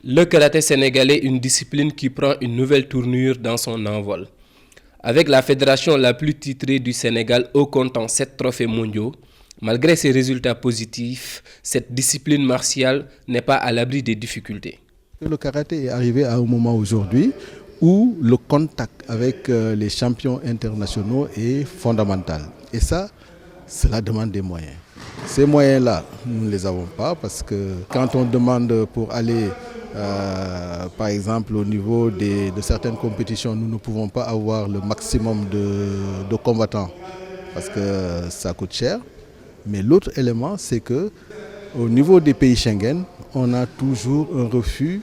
Le karaté sénégalais, une discipline qui prend une nouvelle tournure dans son envol. Avec la fédération la plus titrée du Sénégal au comptant 7 trophées mondiaux, malgré ses résultats positifs, cette discipline martiale n'est pas à l'abri des difficultés. Le karaté est arrivé à un moment aujourd'hui où le contact avec les champions internationaux est fondamental. Et ça, cela demande des moyens. Ces moyens-là, nous ne les avons pas parce que quand on demande pour aller, par exemple, au niveau de certaines compétitions, nous ne pouvons pas avoir le maximum de combattants parce que ça coûte cher. Mais l'autre élément, c'est qu'au niveau des pays Schengen, on a toujours un refus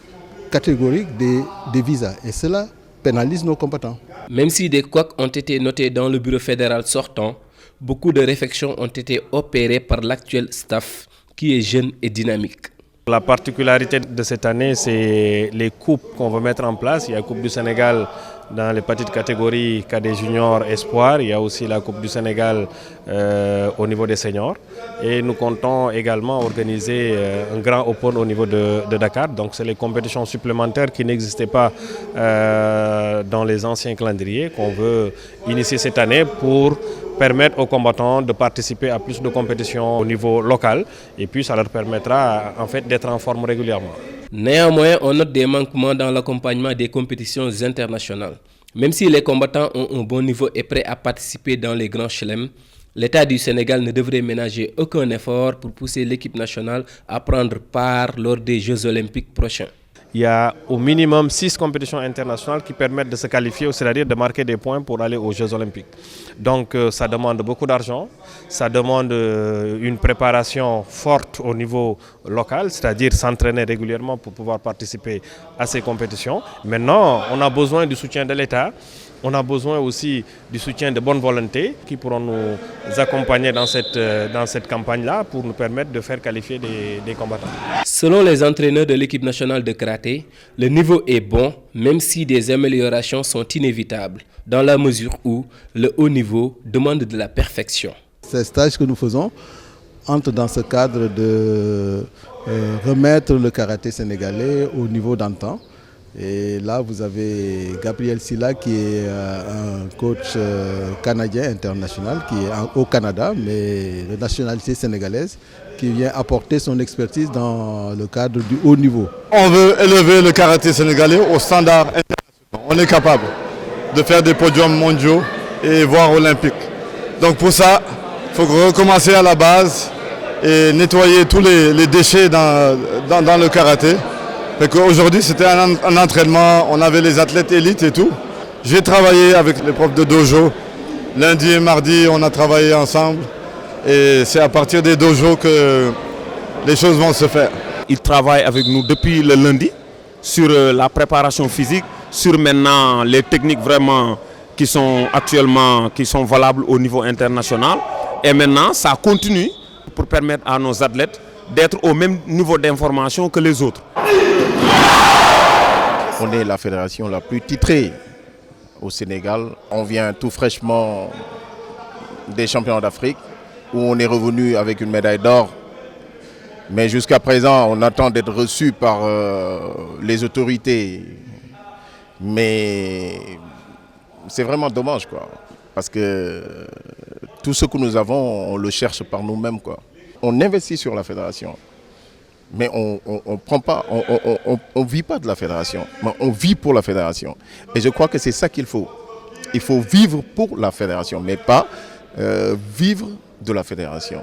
catégorique des visas et cela pénalise nos combattants. Même si des couacs ont été notés dans le bureau fédéral sortant, beaucoup de réflexions ont été opérées par l'actuel staff qui est jeune et dynamique. La particularité de cette année, c'est les coupes qu'on veut mettre en place. Il y a la Coupe du Sénégal dans les petites catégories cadets juniors espoirs. Il y a aussi la Coupe du Sénégal au niveau des seniors. Et nous comptons également organiser un grand open au niveau de Dakar. Donc c'est les compétitions supplémentaires qui n'existaient pas dans les anciens calendriers qu'on veut initier cette année pour permettre aux combattants de participer à plus de compétitions au niveau local et puis ça leur permettra en fait d'être en forme régulièrement. Néanmoins, on note des manquements dans l'accompagnement des compétitions internationales. Même si les combattants ont un bon niveau et prêts à participer dans les grands chelems, l'État du Sénégal ne devrait ménager aucun effort pour pousser l'équipe nationale à prendre part lors des Jeux olympiques prochains. Il y a au minimum 6 compétitions internationales qui permettent de se qualifier, c'est-à-dire de marquer des points pour aller aux Jeux olympiques. Donc ça demande beaucoup d'argent, ça demande une préparation forte au niveau local, c'est-à-dire s'entraîner régulièrement pour pouvoir participer à ces compétitions. Maintenant, on a besoin du soutien de l'État. On a besoin aussi du soutien de bonne volonté qui pourront nous accompagner dans cette campagne-là pour nous permettre de faire qualifier des combattants. Selon les entraîneurs de l'équipe nationale de karaté, le niveau est bon, même si des améliorations sont inévitables, dans la mesure où le haut niveau demande de la perfection. Ces stages que nous faisons entrent dans ce cadre de remettre le karaté sénégalais au niveau d'antan. Et là, vous avez Gabriel Silla qui est un coach canadien international qui est au Canada, mais de nationalité sénégalaise, qui vient apporter son expertise dans le cadre du haut niveau. On veut élever le karaté sénégalais au standard international. On est capable de faire des podiums mondiaux et voire olympiques. Donc pour ça, il faut recommencer à la base et nettoyer tous les déchets dans le karaté. Aujourd'hui, c'était un entraînement, on avait les athlètes élites et tout. J'ai travaillé avec les profs de dojo. Lundi et mardi, on a travaillé ensemble. Et c'est à partir des dojos que les choses vont se faire. Ils travaillent avec nous depuis le lundi sur la préparation physique, sur maintenant les techniques vraiment qui sont valables au niveau international. Et maintenant, ça continue pour permettre à nos athlètes d'être au même niveau d'information que les autres. On est la fédération la plus titrée au Sénégal. On vient tout fraîchement des championnats d'Afrique où on est revenu avec une médaille d'or. Mais jusqu'à présent, on attend d'être reçu par les autorités. Mais c'est vraiment dommage, quoi. Parce que tout ce que nous avons, on le cherche par nous-mêmes, quoi. On investit sur la fédération. Mais on ne vit pas de la fédération, mais on vit pour la fédération. Et je crois que c'est ça qu'il faut. Il faut vivre pour la fédération, mais pas vivre de la fédération.